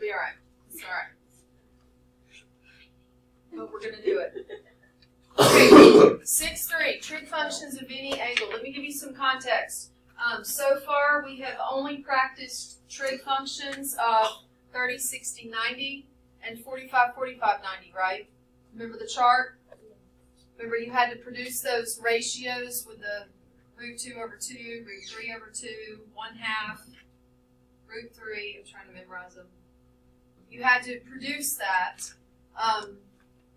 be all right. It's all right. But we're going to do it. Okay, 6.3, trig functions of any angle. Let me give you some context. So far, we have only practiced trig functions of 30, 60, 90, and 45, 45, 90, right? Remember the chart? Remember you had to produce those ratios with the root 2 over 2, root 3 over 2, 1/2, root 3. I'm trying to memorize them. You had to produce that.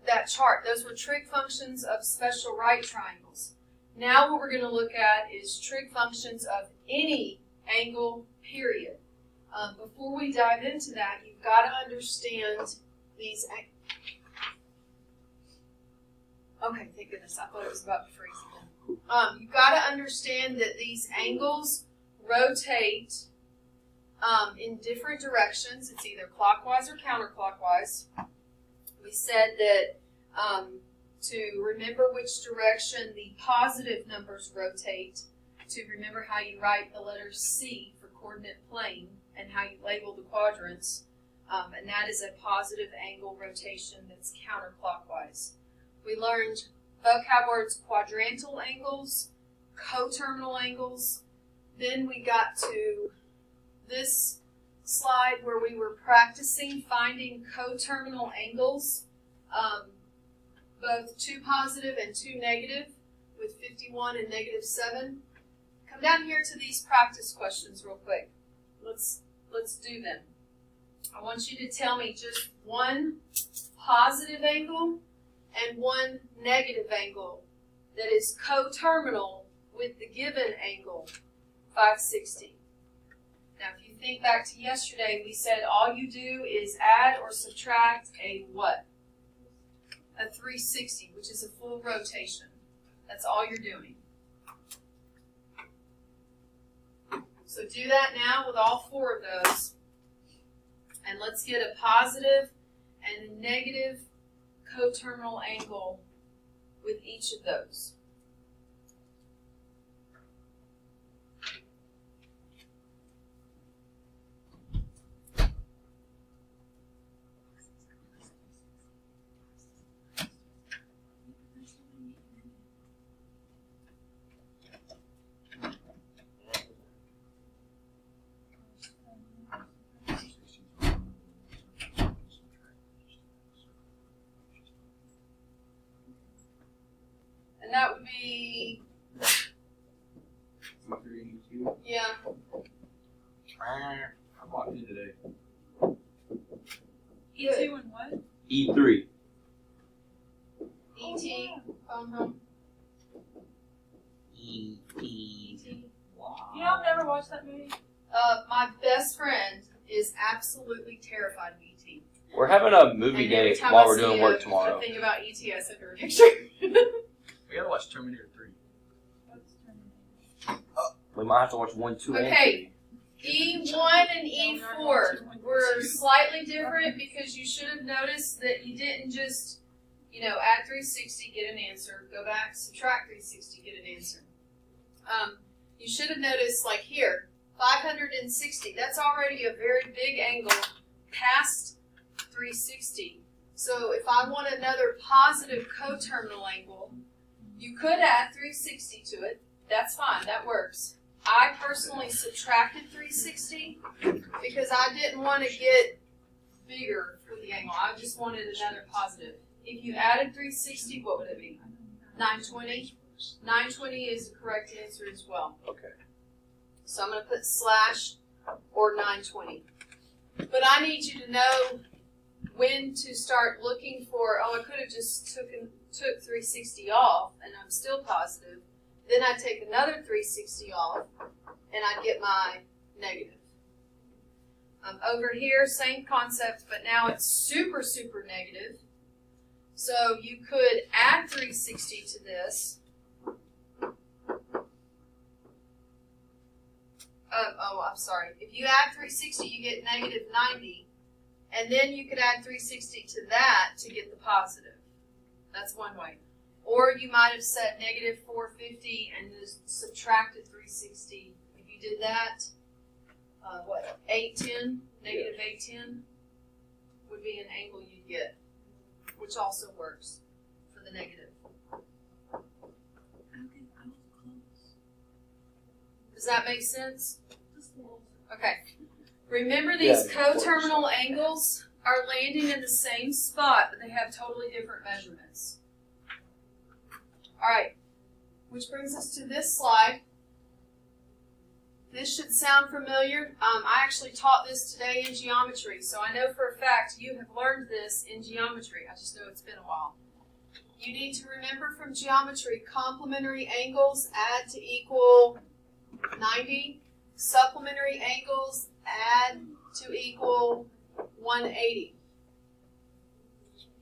That chart. Those were trig functions of special right triangles. Now what we're going to look at is trig functions of any angle, period. Before we dive into that, you've got to understand these angles. Okay, thank goodness. I thought it was about to freeze again. You've got to understand that these angles rotate in different directions. It's either clockwise or counterclockwise. We said that to remember which direction the positive numbers rotate, to remember how you write the letter C for coordinate plane and how you label the quadrants, and that is a positive angle rotation that's counterclockwise. We learned vocab words quadrantal angles, coterminal angles. Then we got to this slide where we were practicing finding coterminal angles, both 2 positive and 2 negative, with 51 and -7. Come down here to these practice questions real quick. Let's do them. I want you to tell me just one positive angle and one negative angle that is coterminal with the given angle, 560. Now, if you think back to yesterday, we said all you do is add or subtract a what? A 360, which is a full rotation. That's all you're doing. So do that now with all 4 of those. And let's get a positive and a negative coterminal angle with each of those. And that would be, yeah. I'm on E today. E2 and what? E3. E.T. Phone home. E.T. Wow. You know, I've never watched that movie. My best friend is absolutely terrified of E.T. We're having a movie And every day time while I we're see doing work tomorrow. a thing about E.T., I send her a picture. We gotta watch Terminator 3. We might have to watch 1, 2, Okay. E1 and E4 were slightly different because you should have noticed that you didn't just, add 360, get an answer, go back, subtract 360, get an answer. You should have noticed, like here, 560, that's already a very big angle past 360. So if I want another positive coterminal angle, you could add 360 to it. That's fine, that works. I personally subtracted 360 because I didn't want to get bigger for the angle. I just wanted another positive. If you added 360, what would it be? 920? 920 is the correct answer as well. Okay. So I'm going to put slash or 920. But I need you to know when to start looking for, I could have just took 360 off and I'm still positive. Then I take another 360 off, and I get my negative. Over here, same concept, but now it's super, super negative. So you could add 360 to this. I'm sorry. If you add 360, you get negative 90, and then you could add 360 to that to get the positive. That's one way. Or you might have said negative 450 and just subtracted 360. If you did that, 810, negative 810. would be an angle you'd get, which also works for the negative. Does that make sense? Okay. Remember, these coterminal angles are landing in the same spot, but they have totally different measurements. All right, which brings us to this slide. This should sound familiar. I actually taught this today in geometry, so I know for a fact you have learned this in geometry. I just know it's been a while. You need to remember from geometry, complementary angles add to equal 90. Supplementary angles add to equal 180.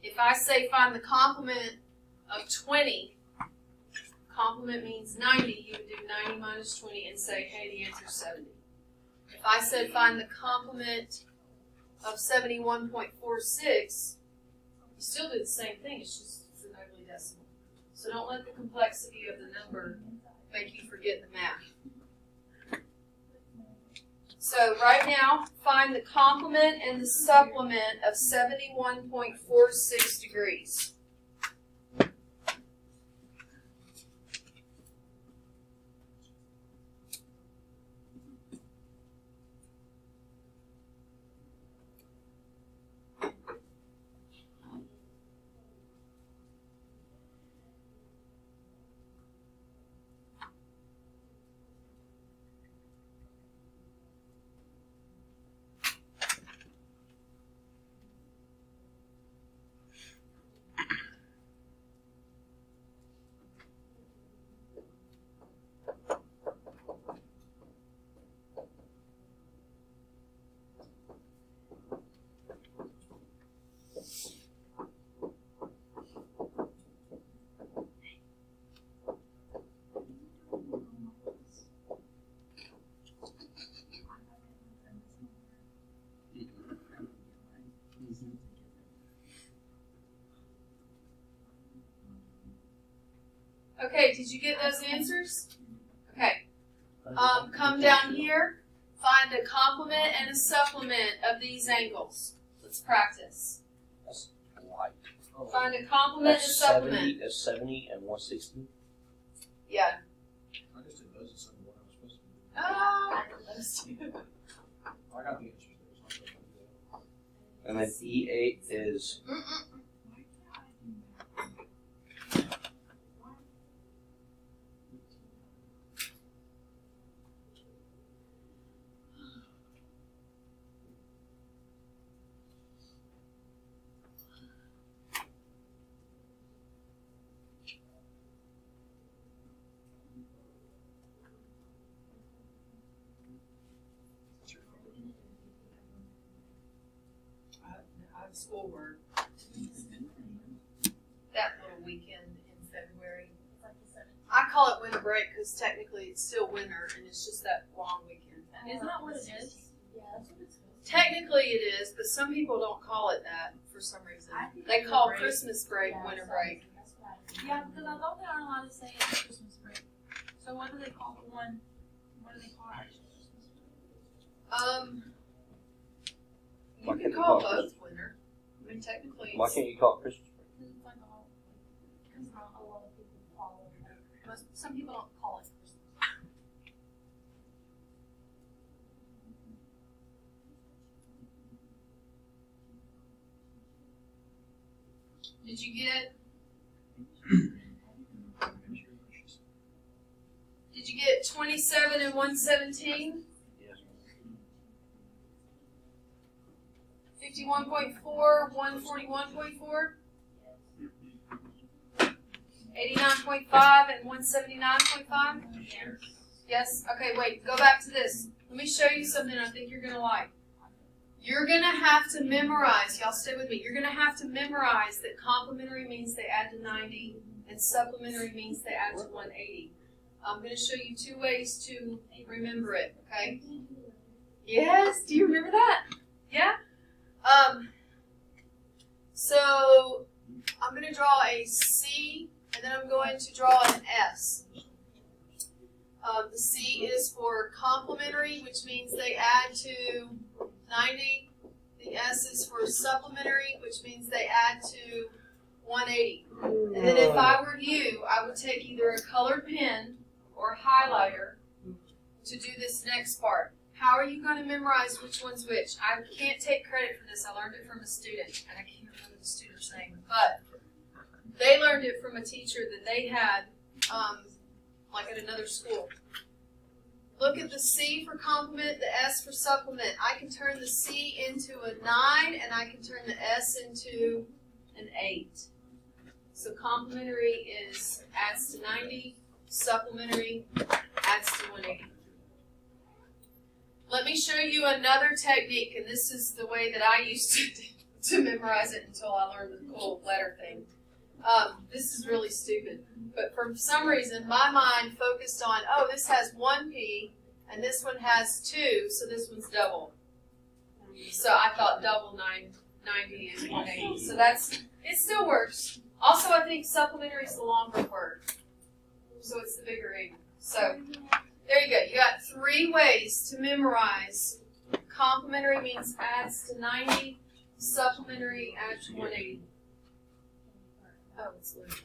If I say find the complement of 20, complement means 90, you would do 90 minus 20 and say, hey, the answer is 70. If I said find the complement of 71.46, you still do the same thing, it's just it's an ugly decimal. So don't let the complexity of the number make you forget the math. So right now, find the complement and the supplement of 71.46 degrees. Okay, did you get those answers? Okay. Come down here, find a complement and a supplement of these angles. Let's practice. That's light. Find a complement and a supplement. That's 70 and 160. Yeah. I just did those instead of what I was supposed to do. Ah, those two. I got the answers there, so I'm supposed to do that. And then E8 is I have schoolwork. That little weekend in February. I call it winter break because technically it's still winter and it's just that long weekend. Isn't that what it is? Technically it is, but some people don't call it that for some reason. They call Christmas break winter break. Yeah, because I thought they aren't allowed to say it's Christmas break. So what do they call the one? What do they call actual Christmas break? You can call both winter. I mean, technically, why can't you call it Christmas break? It's like a whole. Because a lot of people call it. some people don't call it Christmas. Did you get? Did you get 27 and 117? Yes. 51.4, 141.4? 89.5 and 179.5? Yes? Okay, wait, go back to this. Let me show you something I think you're going to like. You're going to have to memorize, y'all stay with me, you're going to have to memorize that complementary means they add to 90 and supplementary means they add to 180. I'm going to show you two ways to remember it, okay? Yes, do you remember that? Yeah? So I'm going to draw a C and then I'm going to draw an S. The C is for complementary, which means they add to 90. The S is for supplementary, which means they add to 180. And then if I were you, I would take either a colored pen or a highlighter to do this next part. How are you going to memorize which one's which? I can't take credit for this. I learned it from a student, and I can't remember the student's name, but they learned it from a teacher that they had, like at another school. Look at the C for complement, the S for supplement. I can turn the C into a 9, and I can turn the S into an 8. So complementary is adds to 90, supplementary adds to 180. Let me show you another technique, and this is the way that I used to memorize it until I learned the cool letter thing. This is really stupid, but for some reason my mind focused on, oh, this has 1 P, and this one has 2, so this one's double. So I thought double 90 is 180. So it still works. Also, I think supplementary is the longer word, so it's the bigger 80. So there you go. You got 3 ways to memorize. Complementary means adds to 90. Supplementary adds to 180. Oh, it's loose.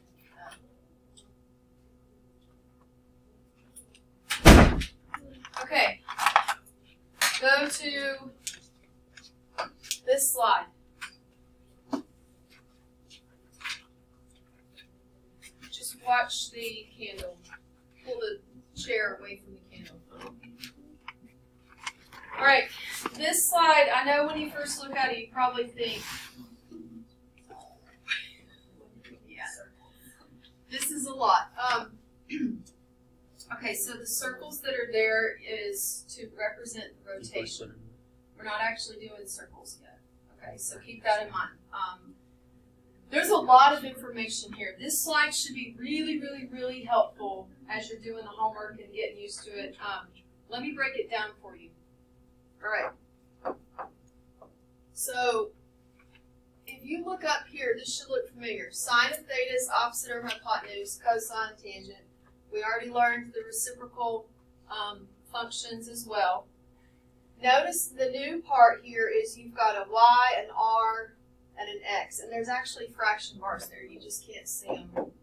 Okay. Go to this slide. Just watch the candle. Pull the chair away from the candle. All right, this slide, I know when you first look at it, you probably think, yeah, this is a lot. Okay, so the circles that are there is to represent the rotation. We're not actually doing circles yet. Okay, so keep that in mind. There's a lot of information here. This slide should be really, really, really helpful as you're doing the homework and getting used to it. Let me break it down for you. All right. So if you look up here, this should look familiar. Sine of theta is opposite over hypotenuse, cosine, tangent. We already learned the reciprocal functions as well. Notice the new part here is you've got a y, an r, and an x. And there's actually fraction bars there. You just can't see them. Let me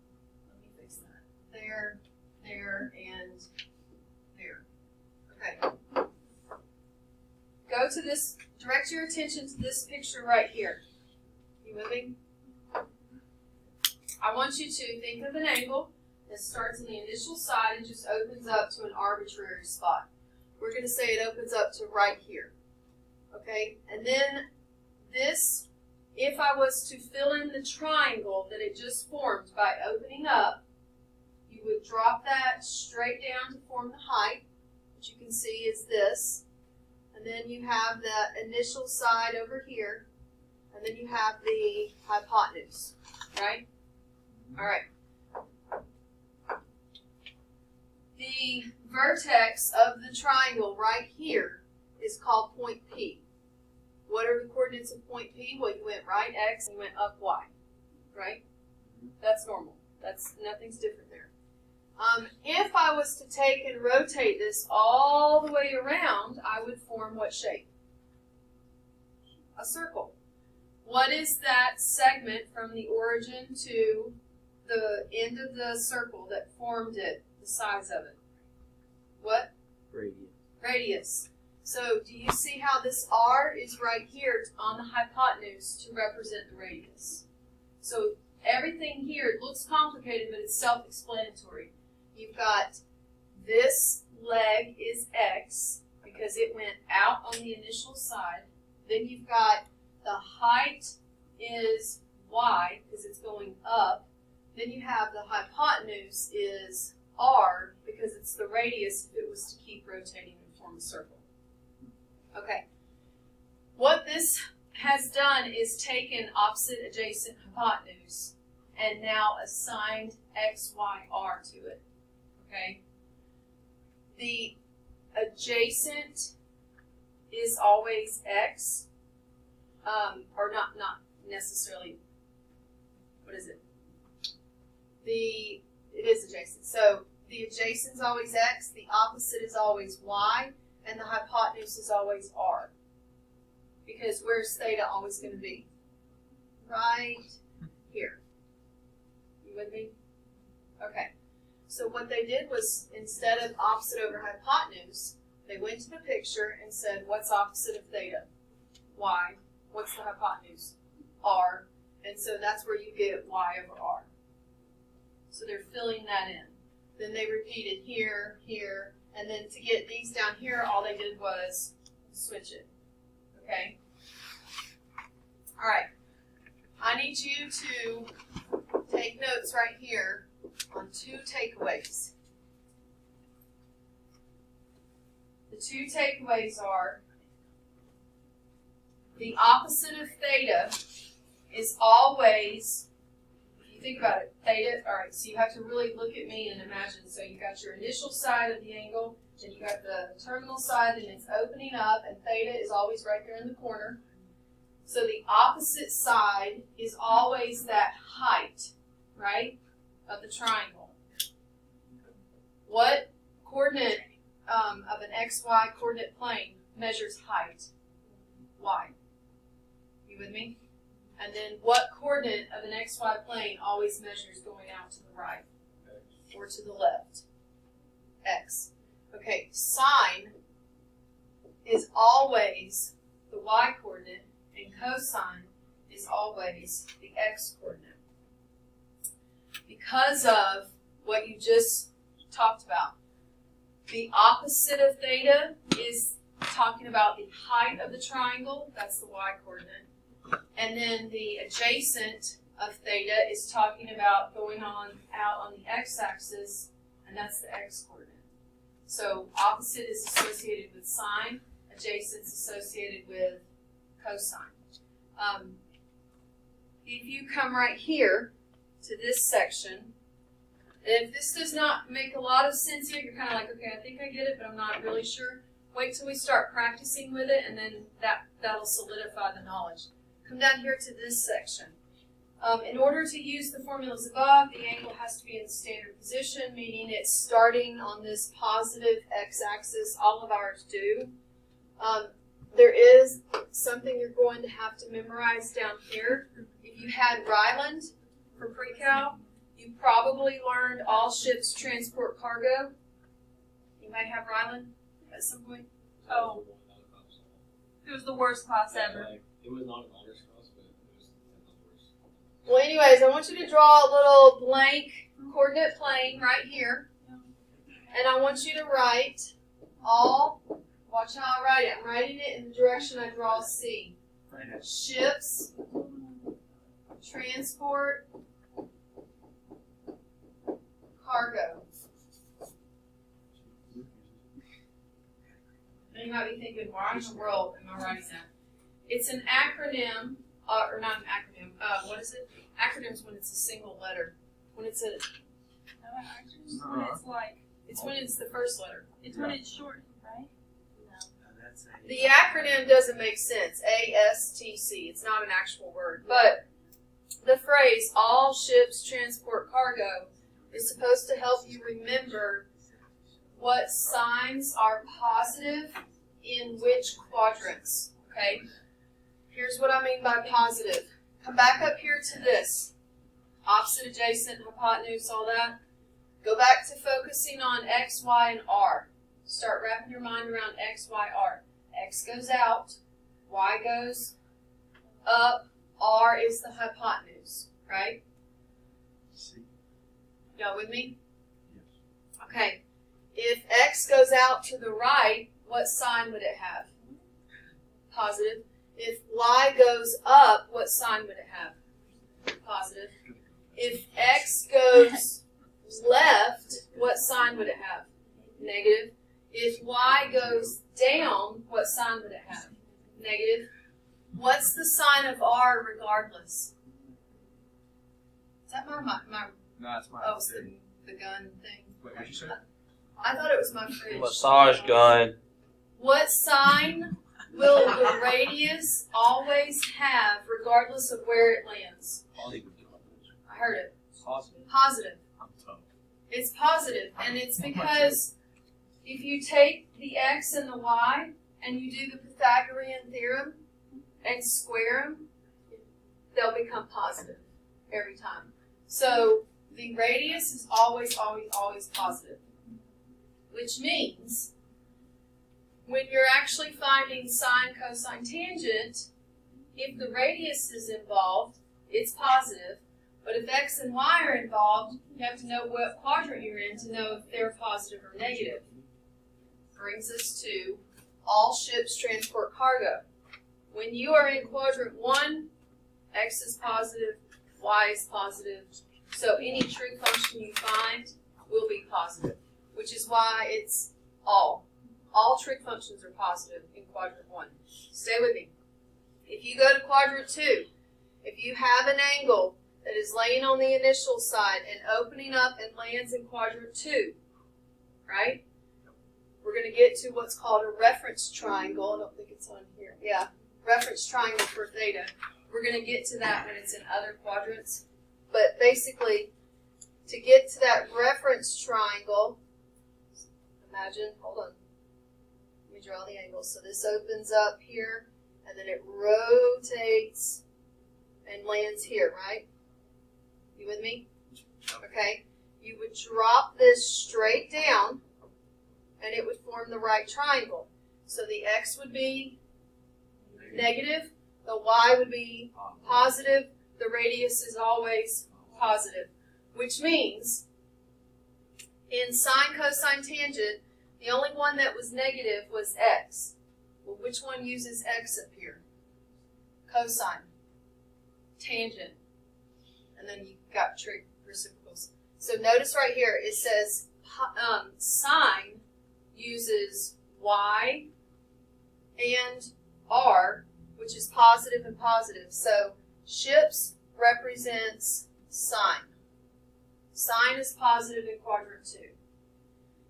fix that. There, and there. Okay. Go to this, direct your attention to this picture right here. You moving? I want you to think of an angle that starts on the initial side and just opens up to an arbitrary spot. We're going to say it opens up to right here. Okay? And then this, if I was to fill in the triangle that it just formed by opening up, you would drop that straight down to form the height, which you can see is this. And then you have the initial side over here, and then you have the hypotenuse, right? All right. The vertex of the triangle right here is called point P. What are the coordinates of point P? Well, you went right X and you went up Y, right? That's normal. Nothing's different there. If I was to take and rotate this all the way around, I would form what shape? A circle. What is that segment from the origin to the end of the circle that formed it, the size of it? What? Radius. Radius. So do you see how this R is right here on the hypotenuse to represent the radius? So everything here, it looks complicated, but it's self-explanatory. You've got this leg is X because it went out on the initial side. Then you've got the height is Y because it's going up. Then you have the hypotenuse is R because it's the radius if it was to keep rotating and form a circle. Okay. What this has done is taken opposite adjacent hypotenuse and now assigned X, Y, R to it. Okay. The adjacent is always X, or not necessarily. What is it? It is adjacent. So the adjacent is always X, the opposite is always Y, and the hypotenuse is always R. Because where's theta always going to be? Right here. You with me? Okay. So what they did was, instead of opposite over hypotenuse, they went to the picture and said, what's opposite of theta? Y. What's the hypotenuse? R. And so that's where you get y over r. So they're filling that in. Then they repeated here, here, and then to get these down here, all they did was switch it. Okay? All right. I need you to take notes right here on 2 takeaways. The 2 takeaways are the opposite of theta is always, if you think about it, theta, all right, so you have to really look at me and imagine. So you got your initial side of the angle, then you got the terminal side, and it's opening up, and theta is always right there in the corner. So the opposite side is always that height, right, of the triangle. What coordinate of an XY coordinate plane measures height? Y. You with me? And then what coordinate of an XY plane always measures going out to the right or to the left? X. Okay, sine is always the Y coordinate, and cosine is always the X coordinate. Because of what you just talked about, the opposite of theta is talking about the height of the triangle, that's the Y coordinate. And then the adjacent of theta is talking about going on out on the x-axis, and that's the x coordinate. So opposite is associated with sine, adjacent is associated with cosine. If you come right here to this section, and if this does not make a lot of sense here, you're kind of like, okay, I think I get it, but I'm not really sure. Wait till we start practicing with it, and then that'll solidify the knowledge. Come down here to this section. In order to use the formulas above, the angle has to be in the standard position, meaning it's starting on this positive x-axis. All of ours do. There is something you're going to have to memorize down here. If you had Ryland for pre-cal, you probably learned all ships transport cargo. You might have Ryland at some point. Oh. It was the worst class ever. It was not an honors class, but it was the worst. Well, anyways, I want you to draw a little blank coordinate plane right here. And I want you to write all, watch how I write it. I'm writing it in the direction I draw C. Ships, transport, cargo. And you might be thinking, why in the world am I writing that? It's an acronym, or not an acronym, what is it? Acronyms when it's a single letter. When it's a... No, actually, when it's like... It's when it's the first letter. It's when it's shortened, right? The acronym doesn't make sense. ASTC. It's not an actual word. But the phrase, all ships transport cargo, is supposed to help you remember what signs are positive in which quadrants. Okay? Here's what I mean by positive. Come back up here to this. Opposite, adjacent, hypotenuse, all that. Go back to focusing on X, Y, and R. Start wrapping your mind around X, Y, R. X goes out, Y goes up, R is the hypotenuse, right? Y'all with me? Yes. Okay. If X goes out to the right, what sign would it have? Positive. If Y goes up, what sign would it have? Positive. If X goes left, what sign would it have? Negative. If Y goes down, what sign would it have? Negative. What's the sign of R regardless? Is that my No, it's mine. oh, it's the gun thing. Wait, what'd you say? I thought it was my fridge. Massage gun. What sign will the radius always have regardless of where it lands? I heard it. Positive. Positive. I'm tough. It's positive, and it's because if you take the x and the y and you do the Pythagorean theorem, and square them, they'll become positive every time. So the radius is always, always, always positive, which means when you're actually finding sine, cosine, tangent, if the radius is involved, it's positive. But if x and y are involved, you have to know what quadrant you're in to know if they're positive or negative. Brings us to all ships transport cargo. When you are in quadrant 1, x is positive, y is positive. So any trig function you find will be positive, which is why it's all. All trig functions are positive in quadrant 1. Stay with me. If you go to quadrant 2, if you have an angle that is laying on the initial side and opening up and lands in quadrant 2, right? We're going to get to what's called a reference triangle. I don't think it's on here. Yeah, reference triangle for theta. We're going to get to that when it's in other quadrants. But basically, to get to that reference triangle, imagine, hold on. Let me draw the angle. So this opens up here, and then it rotates and lands here, right? You with me? Okay. You would drop this straight down, and it would form the right triangle. So the x would be negative, the y would be positive, the radius is always positive, which means in sine, cosine, tangent, the only one that was negative was x. Well, which one uses x up here? Cosine, tangent, and then you got trig reciprocals. So notice right here it says sine uses y and r, which is positive and positive. So ships represents sine. Sine is positive in quadrant 2.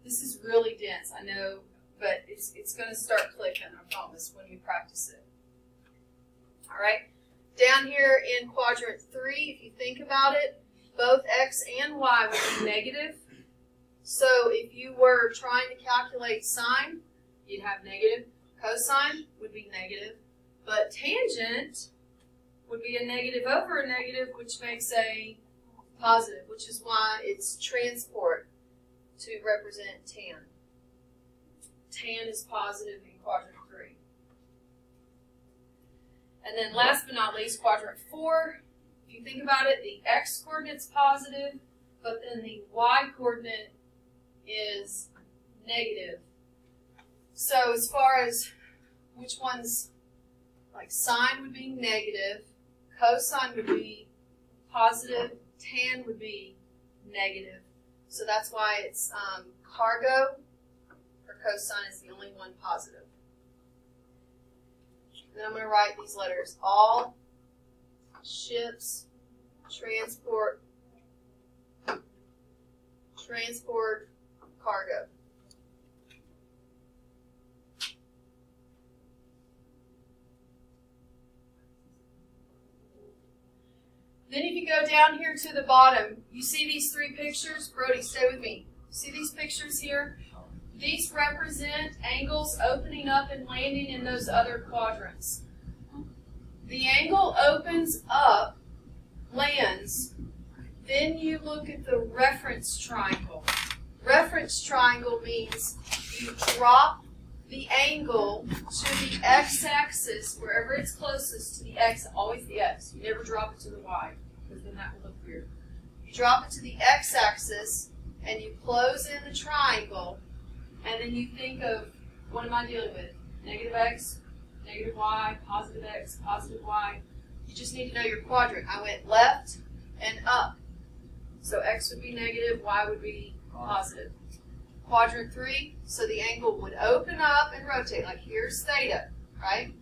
This is really dense, I know, but it's going to start clicking, I promise, when you practice it. All right. Down here in quadrant 3, if you think about it, both x and y would be negative. So if you were trying to calculate sine, you'd have negative. Cosine would be negative. But tangent would be a negative over a negative, which makes a positive, which is why it's transport to represent tan. Tan is positive in quadrant 3. And then last but not least, quadrant 4. If you think about it, the x-coordinate's positive, but then the y-coordinate is negative. So as far as which one's, like sine would be negative, cosine would be positive, tan would be negative. So that's why it's cargo for cosine is the only one positive. Then I'm going to write these letters. All ships transport cargo. Then if you go down here to the bottom, you see these 3 pictures? Brody, stay with me. See these pictures here? These represent angles opening up and landing in those other quadrants. The angle opens up, lands, then you look at the reference triangle. Reference triangle means you drop the angle to the x-axis, wherever it's closest to the x, always the x. You never drop it to the y, because then that will look weird. You drop it to the x-axis, and you close in the triangle, and then you think of, what am I dealing with? Negative x, negative y, positive x, positive y. You just need to know your quadrant. I went left and up. So x would be negative, y would be positive. Quadrant 3, so the angle would open up and rotate, like here's theta, right?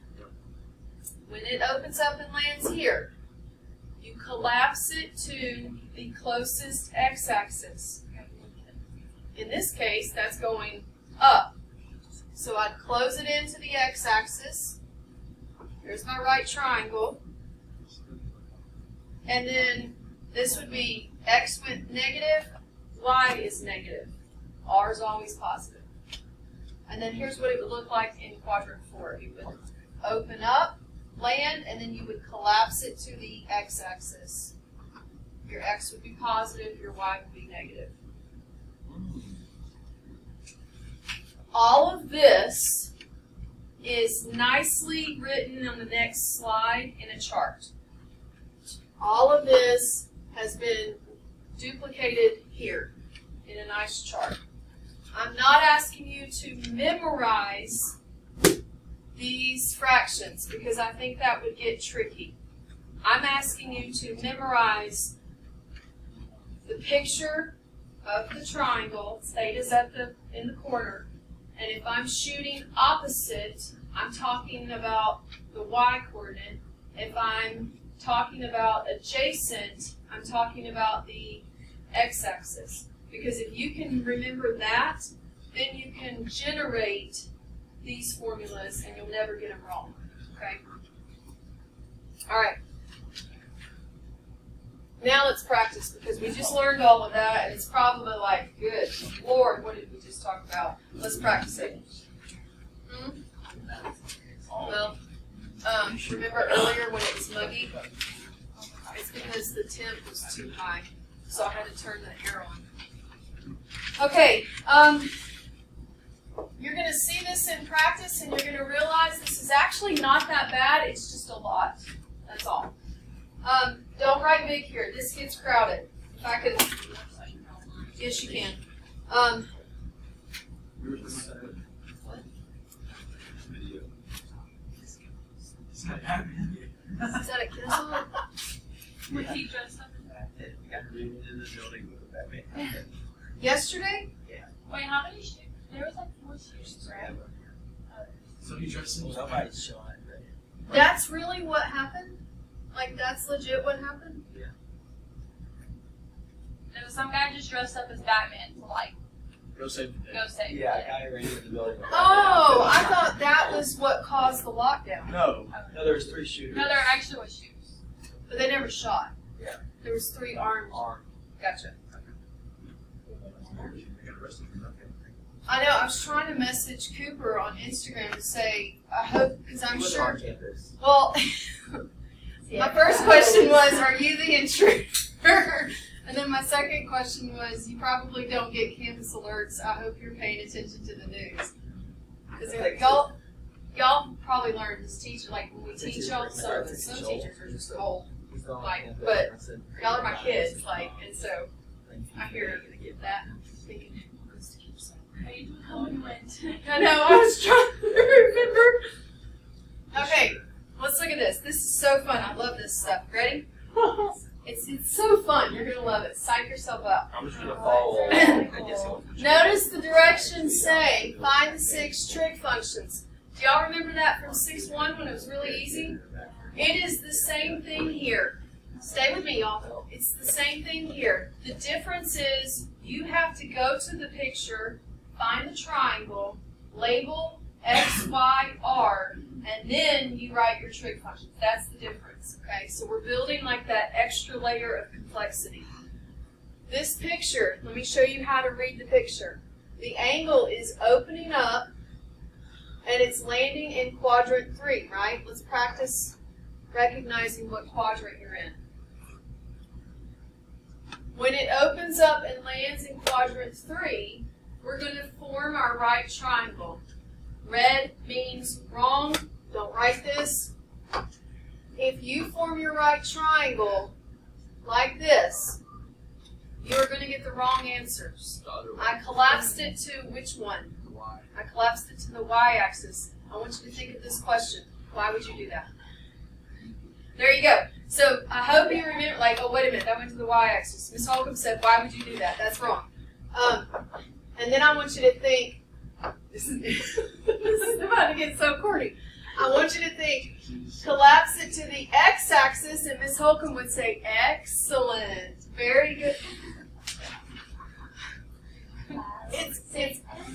When it opens up and lands here, you collapse it to the closest x-axis. In this case, that's going up. So I'd close it into the x-axis. Here's my right triangle. And then this would be x went negative, y is negative. R is always positive. And then here's what it would look like in quadrant 4. It would open up, land, and then you would collapse it to the x-axis. Your x would be positive, your y would be negative. All of this is nicely written on the next slide in a chart. All of this has been duplicated here in a nice chart. I'm not asking you to memorize these fractions because I think that would get tricky. I'm asking you to memorize the picture of the triangle, theta's in the corner, and if I'm shooting opposite, I'm talking about the y-coordinate. If I'm talking about adjacent, I'm talking about the x-axis. Because if you can remember that, then you can generate these formulas and you'll never get them wrong. Okay? All right. Now let's practice because we just learned all of that and it's probably like, good Lord, what did we just talk about? Let's practice it. Well, remember earlier when it was muggy? It's because the temp was too high, so I had to turn the air on. Okay, you're going to see this in practice and you're going to realize this is actually not that bad, it's just a lot. That's all. Don't write big here. This gets crowded. If I could, yes you can. What? Is that a cancel? Was he dressed up as Batman? We got moved into the building with Batman. Yesterday? Wait, how many shoes? There was like 4 shoes, right? So he dressed in Somebody's showing it. That's really what happened? Like, that's legit what happened? Yeah. There was some guy just dressed up as Batman to like Go save the day. go save. Yeah, a guy ran into the building. Oh, I thought that was what caused the lockdown. No. No, there was 3 shooters. No, there actually was shoes. But they never shot. Yeah. There was 3 armed. Armed. Gotcha. They got arrested. I know, I was trying to message Cooper on Instagram to say, I hope, because I'm He was sure. on campus. Well, my first question was, are you the intruder? And then my second question was, you probably don't get campus alerts. I hope you're paying attention to the news. Because y'all probably learned as teachers, like when we teach y'all, some teachers are just cold. Like, but y'all are my kids, like, and so I hear that. I'm thinking, what's to keep saying? How you doing? How you went? I know, I was trying to remember. Okay, let's look at this. This is so fun. I love this stuff. Ready? It's so fun. You're going to love it. Psych yourself up. I'm just going to follow along. I guess it was- Notice the directions say, find the 6 trig functions. Do y'all remember that from 6-1 when it was really easy? It is the same thing here. Stay with me, y'all. It's the same thing here. The difference is you have to go to the picture, find the triangle, label X, Y, R, and then you write your trig functions. That's the difference, okay? So we're building like that extra layer of complexity. This picture, let me show you how to read the picture. The angle is opening up, and it's landing in quadrant 3, right? Let's practice recognizing what quadrant you're in. When it opens up and lands in quadrant 3, we're going to form our right triangle. Red means wrong. Don't write this. If you form your right triangle like this, you're going to get the wrong answers. I collapsed it to which one? Why? I collapsed it to the y-axis. I want you to think of this question. Why would you do that? There you go. So I hope you remember, like, oh, wait a minute, that went to the y-axis. Ms. Holcombe said, why would you do that? That's wrong. And then I want you to think, this is about to get so corny. I want you to think, collapse it to the x-axis, and Ms. Holcombe would say, excellent, very good.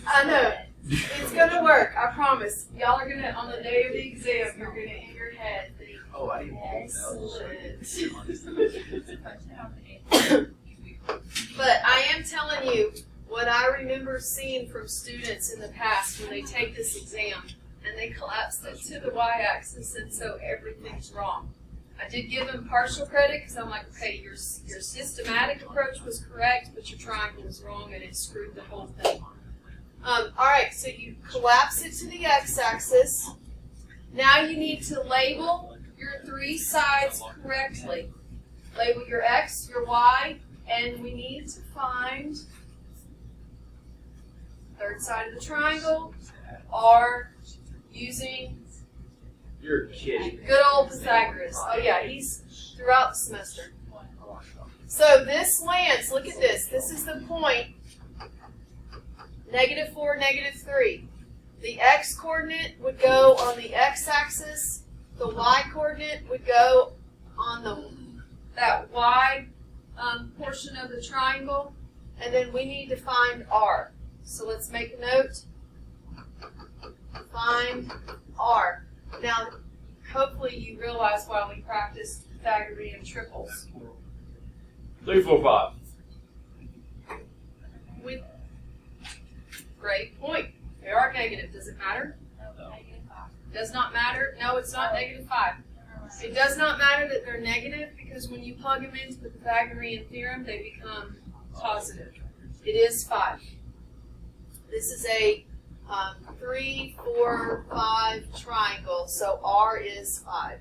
I know, it's gonna work, I promise. Y'all are gonna, on the day of the exam, you're gonna in your head think, Oh, I didn't excellent. But I am telling you what I remember seeing from students in the past when they take this exam. and they collapsed it to the y-axis, and so everything's wrong. I did give them partial credit because I'm like, okay, your systematic approach was correct, but your triangle was wrong, and it screwed the whole thing. All right, so you collapse it to the x-axis. Now you need to label your three sides correctly. Label your x, your y, and we need to find third side of the triangle, r, using You're kidding. good old Pythagoras. Oh yeah, he's throughout the semester. So this lands, look at this. This is the point, -4, -3. The x-coordinate would go on the x-axis. The y-coordinate would go on that y portion of the triangle. And then we need to find r. So let's make a note. Find r. Now, hopefully you realize why we practice Pythagorean triples. 3, 4, 5. Great point. They are negative. Does it matter? Does not matter. No, it's not -5. It does not matter that they're negative because when you plug them into the Pythagorean theorem, they become positive. It is 5. This is a 3, 4, 5 triangle, so r is 5.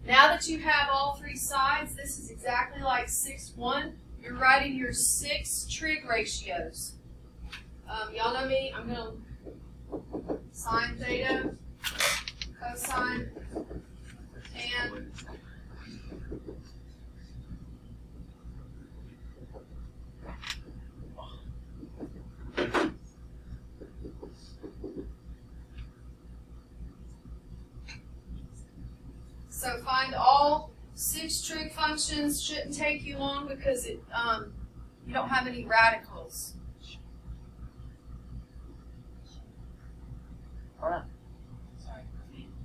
Now that you have all three sides, this is exactly like 6-1. You're writing your 6 trig ratios. Y'all know me. I'm going to sine theta, cosine, tan. So find all 6 trig functions. Shouldn't take you long because it you don't have any radicals.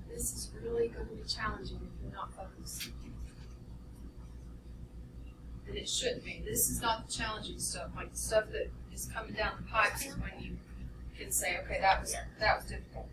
This is really going to be challenging if you're not focused. And it shouldn't be. This is not the challenging stuff. Like the stuff that is coming down the pipes is when you can say, okay, that was difficult.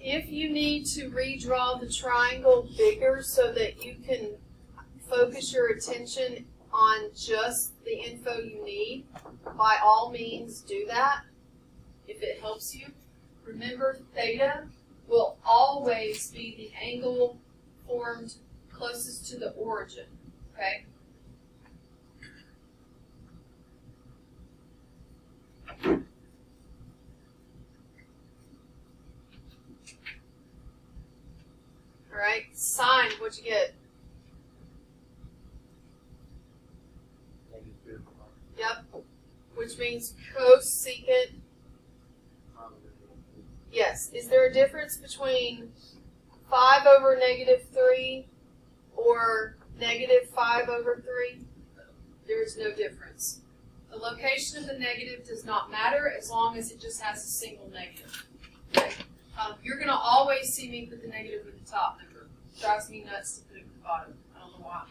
If you need to redraw the triangle bigger so that you can focus your attention on just the info you need, by all means do that if it helps you. Remember, theta will always be the angle formed closest to the origin, okay? All right, sine, what'd you get? Yep, which means cosecant. Yes, is there a difference between 5 over -3 or -5 over 3? There is no difference. The location of the negative does not matter as long as it just has a single negative. Okay? You're going to always see me put the negative at the top. It drives me nuts to put it at the bottom. I don't know why.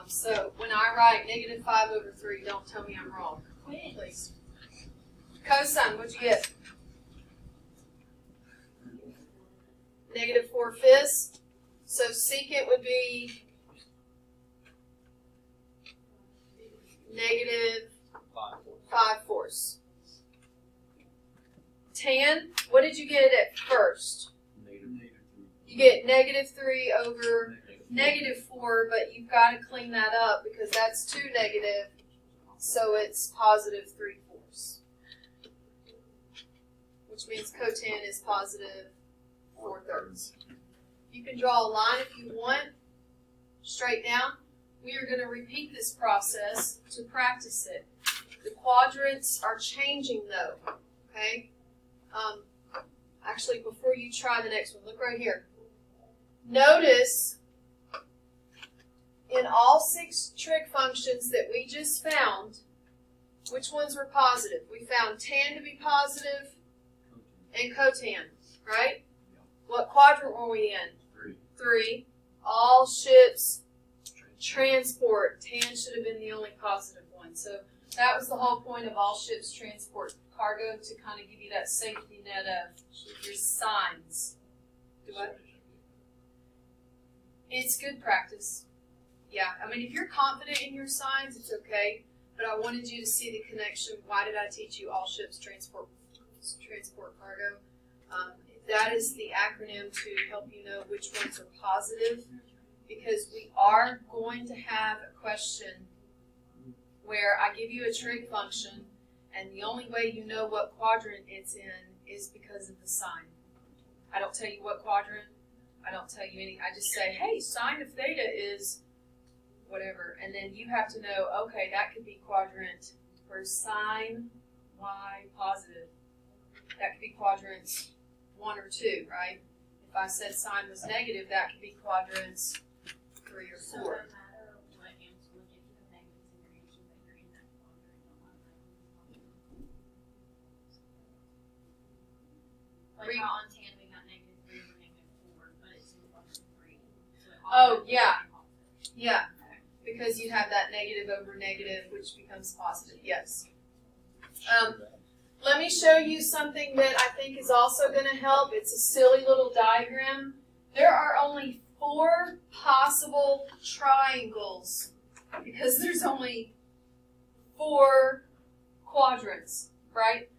So when I write -5 over 3, don't tell me I'm wrong. Please. Cosine, what'd you get? -4/5. So secant would be -5/4. Tan, what did you get at first? You get -3 over -4, but you've got to clean that up because that's 2 negative, so it's +3/4, which means cotan is +4/3. You can draw a line if you want, straight down. We are going to repeat this process to practice it. The quadrants are changing though, okay? Actually, before you try the next one, look right here. Notice in all 6 trig functions that we just found, which ones were positive? We found tan to be positive and cotan, right? What quadrant were we in? 3. All ships transport. Tan should have been the only positive one. So that was the whole point of all ships transport cargo, to kind of give you that safety net of your signs. Do what? It's good practice. Yeah, I mean, if you're confident in your signs, it's okay. But I wanted you to see the connection. Why did I teach you all ships transport cargo? That is the acronym to help you know which ones are positive, because we are going to have a question where I give you a trig function, and the only way you know what quadrant it's in is because of the sign. I don't tell you what quadrant. I don't tell you any. I just say, hey, sine of theta is whatever. And then you have to know, okay, that could be quadrant for sine y positive. That could be quadrants 1 or 2, right? If I said sine was negative, that could be quadrants 3 or 4. So no matter what answer, if you have negatives in your answer, that you're in that quadrant, like on tan, we got -3 or -4, but it's in quadrant 3. So Oh, yeah. Yeah. Because you have that negative over negative, which becomes positive, yes. Let me show you something that I think is also going to help. It's a silly little diagram. There are only 4 possible triangles because there's only 4 quadrants, right?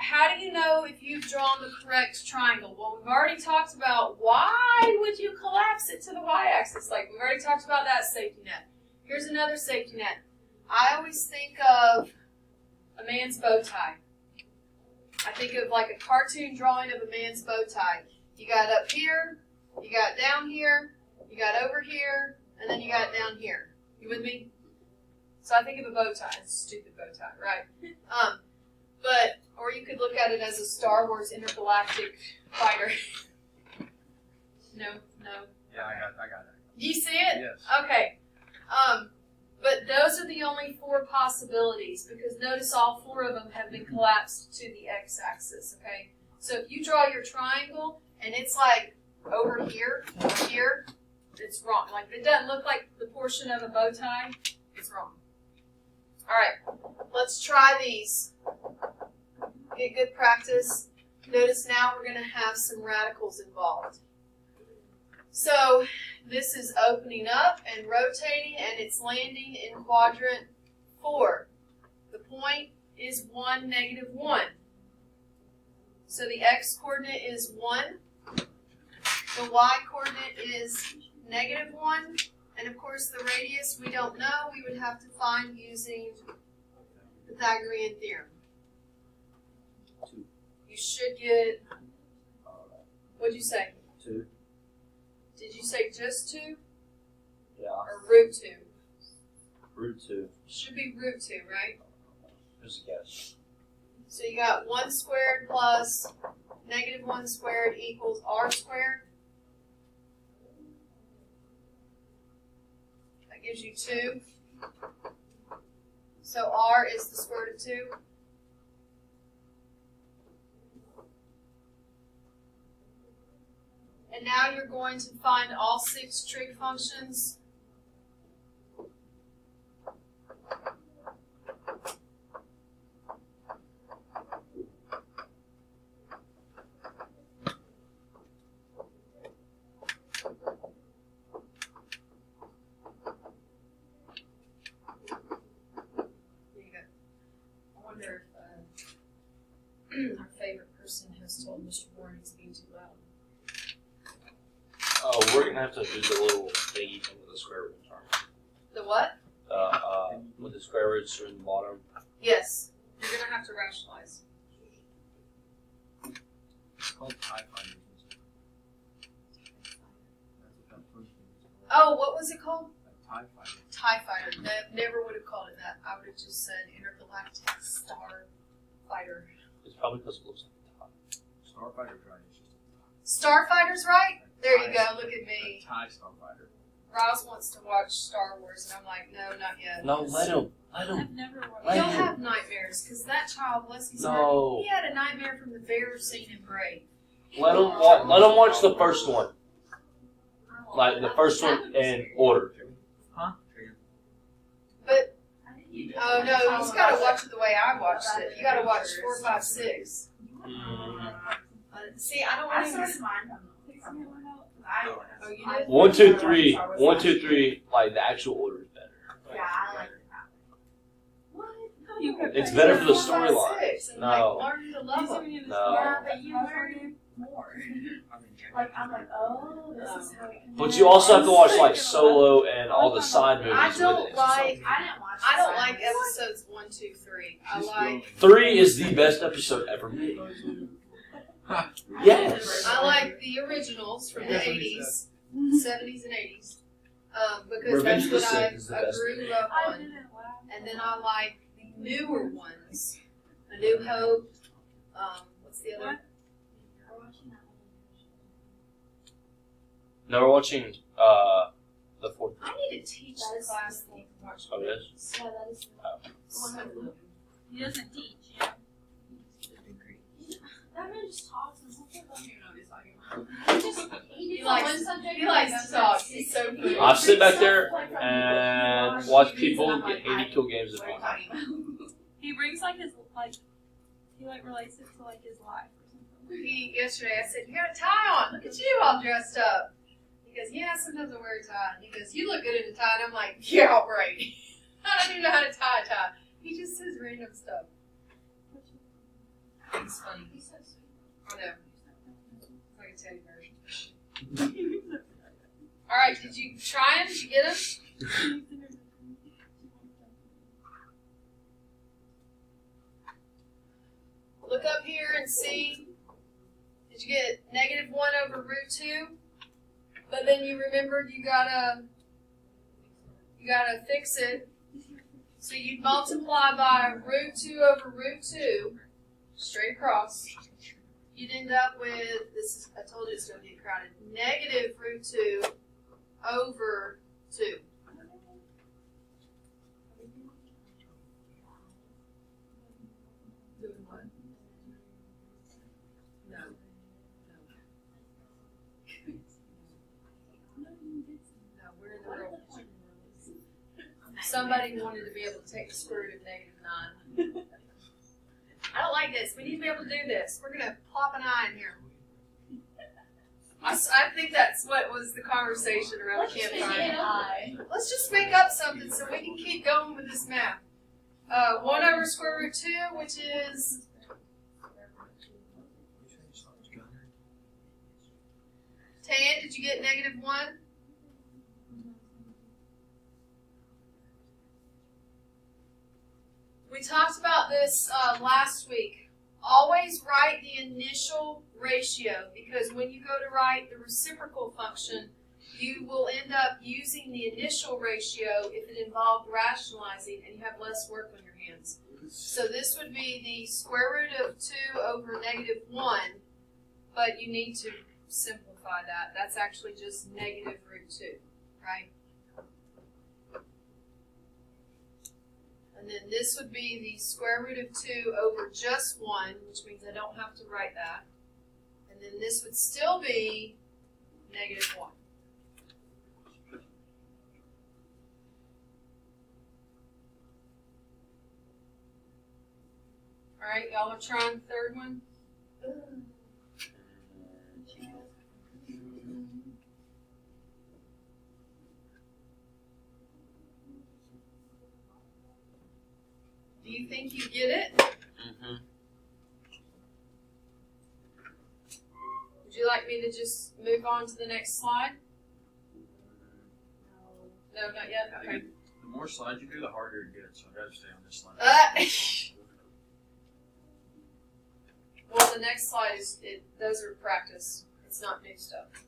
How do you know if you've drawn the correct triangle? Well, we've already talked about why would you collapse it to the y-axis. Like, we've already talked about that safety net. Here's another safety net. I always think of a man's bow tie. I think of like a cartoon drawing of a man's bow tie. You got up here, you got down here, you got over here, and then you got down here. You with me? So I think of a bow tie. It's a stupid bow tie, right? Or you could look at it as a Star Wars intergalactic fighter. No. Yeah, I got it. You see it? Yes. Okay. But those are the only 4 possibilities, because notice all 4 of them have been collapsed to the x-axis, okay? So if you draw your triangle and it's like over here, it's wrong. Like, if it doesn't look like the portion of a bow tie, it's wrong. All right, let's try these. Get good practice. Notice now we're going to have some radicals involved. So this is opening up and rotating, and it's landing in quadrant 4. The point is 1, -1. So the x-coordinate is 1. The y-coordinate is -1. And of course the radius we don't know. We would have to find using Pythagorean theorem. 2. You should get, what'd you say? 2. Did you say just 2 Yeah. or root 2? Root 2. Should be root 2, right? Just a guess. So you got 1 squared plus -1 squared equals r squared. That gives you 2. So r is the square root of 2. And now you're going to find all 6 trig functions. There you go. I wonder if our favorite person has told Mr. Warren he's being too loud. Oh, we're gonna have to do the little thingy with the square root term. The what? With the square roots in the bottom. Yes. You're going to have to rationalize. It's called TIE fighters. That's what that first thing is called. Oh, what was it called? TIE fighter. TIE Fighter. Never would have called it that. I would have just said Intergalactic Star Fighter. It's probably because it looks like a tie. Starfighter's right. It's just Starfighter's right? There you go, look at a me. tie Starfighter. Ross wants to watch Star Wars, and I'm like, no, not yet. No, let him. Let him. I've never watched Let He'll him. have nightmares, because that child, bless his No. heart, he had a nightmare from the bear scene in Brave. Let him. Let him watch the first one. Like the first one in order. Huh? But, oh no, he's got to watch it the way I watched it. You got to watch 4, 5, 6. See, I don't want to. Oh, you did? 1, 2, 3. 1, 2, 3. Like the actual order is better. Yeah, I like it. It's better for the 4, 5, storyline. 6, and, No. like, learn to love them. No. Yeah, but you learn more. Like, I'm like, oh, this is how it But you also have to watch like Solo and all the side movies I with don't it. like. I didn't watch I don't the like Silence. episodes 1, 2, 3. I like. 3 is the best episode ever made. Yes. I like the originals from the 80s, 70s, and 80s. Because Revenge of the that's what Sith is the I best. grew up I on. didn't laugh. And then I like the newer ones. A New Hope. What's the other? Now we're watching the fourth. I need to teach the class that you can watch Oh, yes? movies. Yeah, that is He doesn't teach. Yeah. that man just talks and something about He likes to talk. He's so good. I sit back there and watch people get 80 kill games in one night. He brings like his he relates it to like his life or something. Yesterday I said, you got a tie on. Look at you all dressed up. He goes, yeah, sometimes I wear a tie. And he goes, you look good in a tie. And I'm like, yeah, right. I don't even know how to tie a tie. He just says random stuff. It's funny. He's so sweet. I know. It's like a teddy bear. All right, did you try him? Did you get him? Look up here and see. Did you get -1 over √2? But then you remembered you gotta fix it. So you'd multiply by √2 over √2, straight across. You'd end up with this. I told you it's going to get crowded. -√2 over 2. Doing what? No. No, we're in the real. Somebody wanted to be able to take the square root of -9. I don't like this. We need to be able to do this. We're going to plop an eye in here. I think that's what was the conversation around the campfire. Let's just make up something so we can keep going with this math. 1 over √2, which is Tan, did you get -1? We talked about this last week. Always write the initial ratio, because when you go to write the reciprocal function, you will end up using the initial ratio if it involved rationalizing, and you have less work on your hands. So this would be the square root of 2 over -1, but you need to simplify that. That's actually just -√2, right? And then this would be the square root of 2 over just 1, which means I don't have to write that. And then this would still be -1. All right, y'all are trying the third one? Do you think you get it? Mm-hmm. Would you like me to just move on to the next slide? No, not yet? Okay. The more slides you do, the harder it gets. So I gotta stay on this slide. Well, the next slide is, those are practice. It's not new stuff.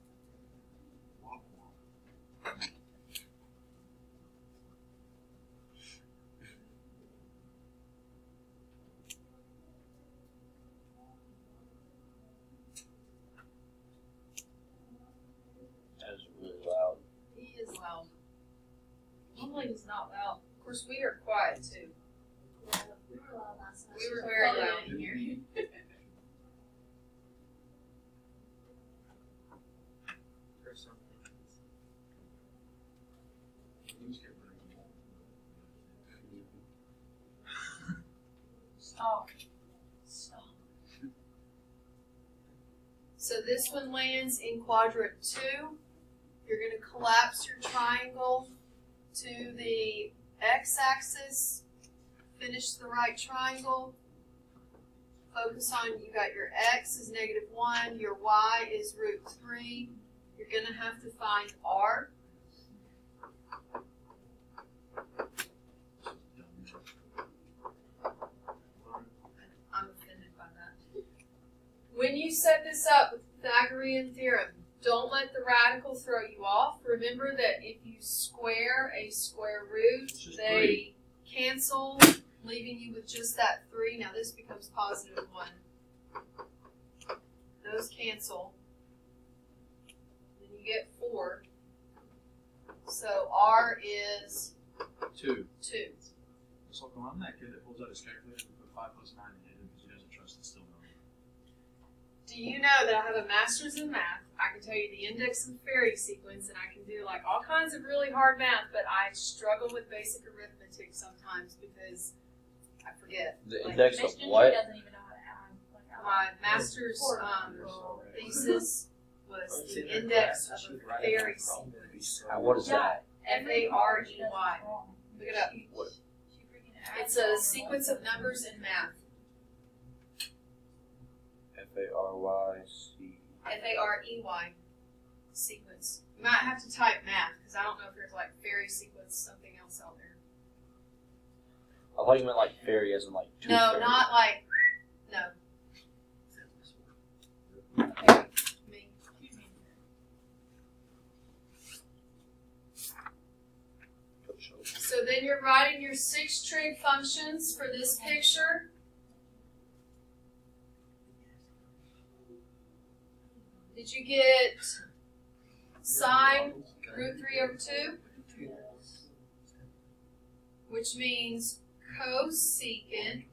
family is not loud. Of course, we are quiet too. Yeah, we were loud last night. We were very loud in here. There's something. Stop. Stop. So this one lands in quadrant 2. You're going to collapse your triangle to the x-axis. Finish the right triangle. Focus on, you got your x is -1, your y is √3. You're going to have to find r. I'm offended by that. When you set this up with the Pythagorean theorem, don't let the radical throw you off. Remember that if you square a square root, they cancel, leaving you with just that 3. Now this becomes +1. Those cancel. Then you get 4. So R is 2. 2. So I'm that kid that pulls out his calculator and put 5 + 9 in it because he doesn't trust the still number. Do you know that I have a master's in math? I can tell you the index and fairy sequence, and I can do like all kinds of really hard math, but I struggle with basic arithmetic sometimes because I forget. The Like, index of Miss what? Ginger doesn't even know how to add. Like, I My master's thesis was the index of a fairy sequence. What is that? F-A-R-E-Y. Look it up. What? She freaking adds It's a all sequence of numbers in math. F-A-R-Y-C. F-A-R-E-Y sequence. You might have to type math because I don't know if there's like fairy sequence something else out there. I thought you meant like fairy as in like tooth No, fairy. not like no. Me. So then you're writing your 6 trig functions for this picture. Did you get sine √3/2? Which means cosecant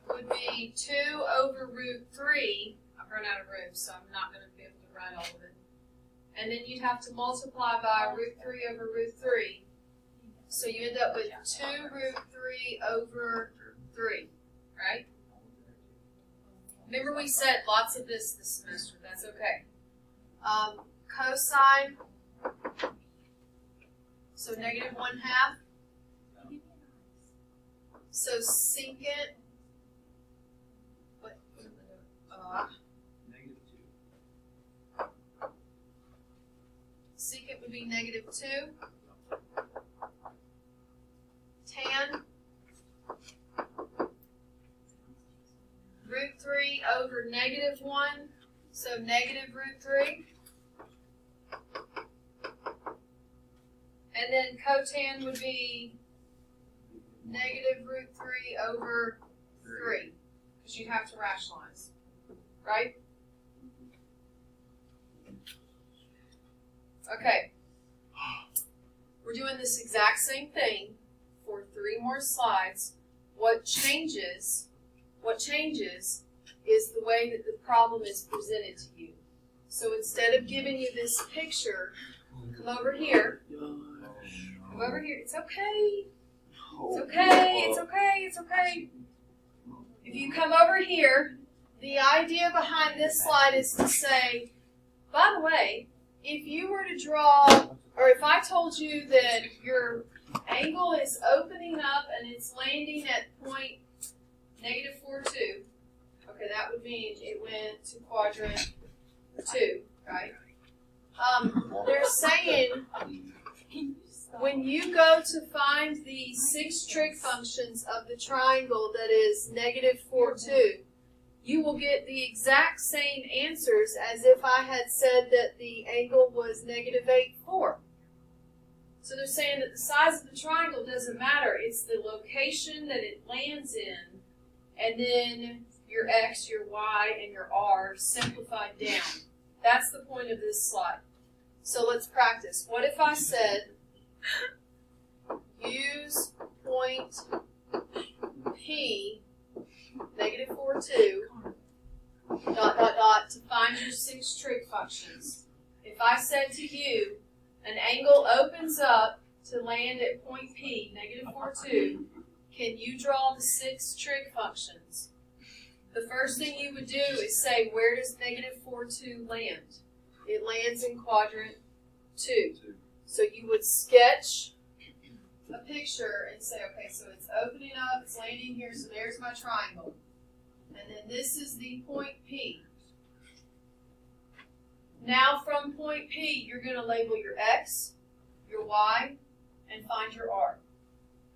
would be 2/√3. I've run out of room, so I'm not going to be able to write all of it. And then you'd have to multiply by √3/√3. So you end up with 2√3/3, right? Remember we said lots of this semester. That's okay. Cosine, so -1/2. So secant, what? Secant would be -2. Tan √3/-1, so -√3. And then cotan would be -√3/3, because you'd have to rationalize, right? Okay. We're doing this exact same thing for 3 more slides. What changes is the way that the problem is presented to you. So instead of giving you this picture, come over here. Come over here. It's okay. It's okay. It's okay. It's okay. If you come over here, the idea behind this slide is to say, by the way, if you were to draw, or if I told you that your angle is opening up and it's landing at point -4,2, okay, that would mean it went to quadrant 2, right? They're saying when you go to find the 6 trig functions of the triangle that is -4,2, you will get the exact same answers as if I had said that the angle was -8,4. So they're saying that the size of the triangle doesn't matter. It's the location that it lands in, and then your X, your Y, and your R simplified down. That's the point of this slide. So let's practice. What if I said, use point P, -4, 2, ... to find your 6 trig functions. If I said to you, an angle opens up to land at point P, -4, 2, can you draw the 6 trig functions? The first thing you would do is say, where does -4, 2 land? It lands in quadrant 2. So you would sketch a picture and say, okay, so it's opening up, it's landing here, so there's my triangle. And then this is the point P. Now from point P, you're going to label your X, your Y, and find your R.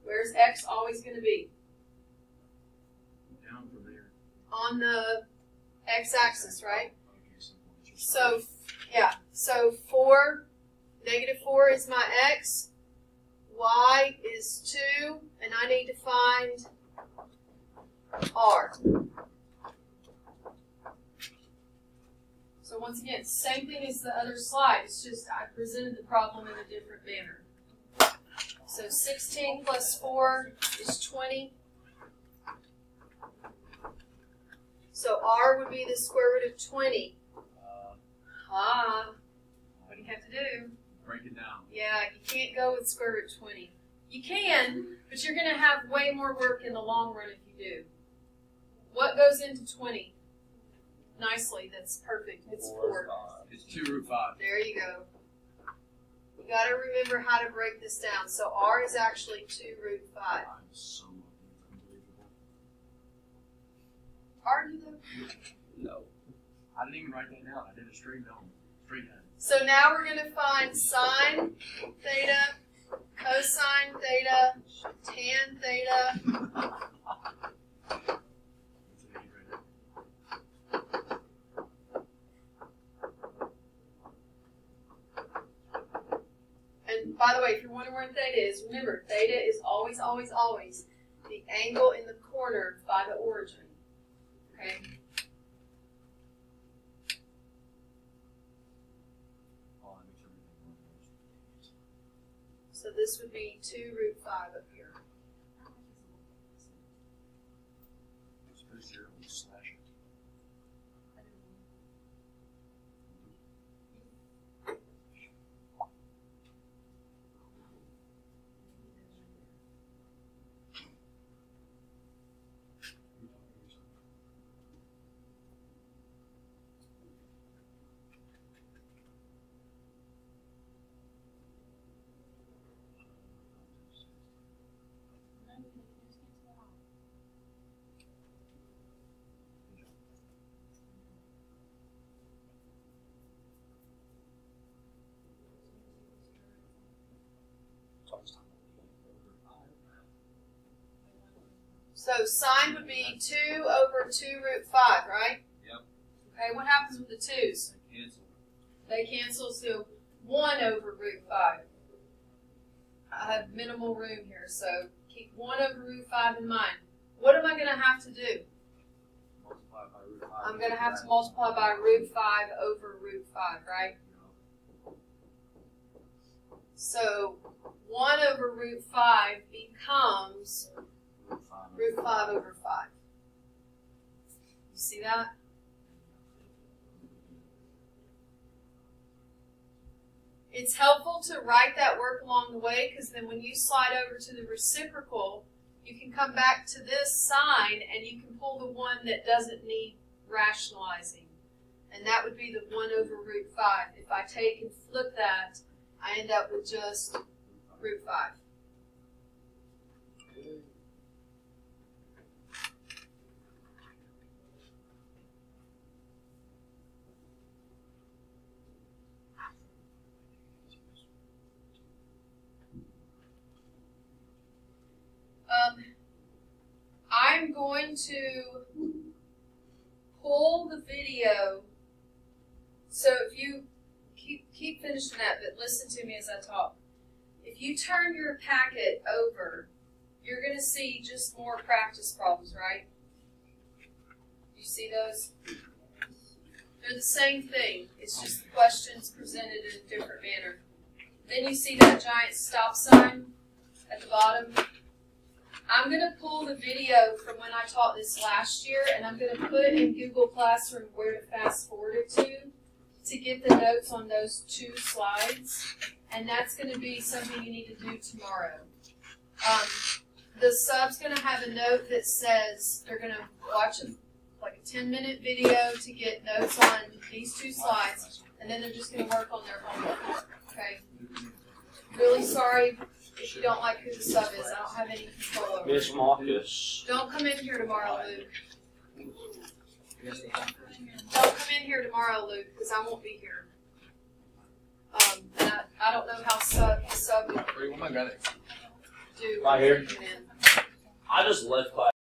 Where's X always going to be? Down from there. On the X-axis, right? Okay, So, yeah, so 4, -4 is my X, Y is 2, and I need to find R. So once again, same thing as the other slide, it's just I presented the problem in a different manner. So 16 plus 4 is 20. So R would be the square root of 20. What do you have to do? Break it down. Yeah, you can't go with square root 20. You can, but you're going to have way more work in the long run if you do. What goes into 20? Nicely, that's perfect. It's 4. It's 2√5. There you go. You got to remember how to break this down. So R is actually 2√5. I'm so unbelievable. Are you though? No. I didn't even write that down. I did it straight down. Straight down. So now we're going to find sine theta, cosine theta, tan theta. That's an 8 right there. And by the way, if you're wondering where theta is, remember, theta is always, always, always the angle in the corner by the origin. Okay? Oh, that makes everything worse. So this would be 2√5 up here. Just put a 0 and slash it. So sine would be 2 over 2√5, right? Yep. Okay, what happens with the 2's? They cancel. They cancel, so 1 over √5. I have minimal room here, so keep 1 over √5 in mind. What am I going to have to do? Multiply by √5. I'm going to have to multiply by √5 over √5, right? So 1 over √5 becomes √5 over 5. You see that? It's helpful to write that work along the way because then when you slide over to the reciprocal, you can come back to this sign and you can pull the one that doesn't need rationalizing. And that would be the 1 over √5. If I take and flip that, I end up with just √5. I'm going to pull the video, so if you keep finishing that, but listen to me as I talk. If you turn your packet over, you're going to see just more practice problems, right? You see those? They're the same thing. It's just the questions presented in a different manner. Then you see that giant stop sign at the bottom. I'm going to pull the video from when I taught this last year, and I'm going to put in Google Classroom where to fast forward it to get the notes on those 2 slides. And that's going to be something you need to do tomorrow. The sub's going to have a note that says they're going to watch like a 10-minute video to get notes on these 2 slides, and then they're just going to work on their homework. Okay? Really sorry if you don't like who the sub is. I don't have any control over Miss it. Marcus. Don't come in here tomorrow, Luke. Yes, they have. Don't come in here tomorrow, Luke, because I won't be here. And I don't know how the sub would Where you want my gun? do. Right here. taking in. I just left class.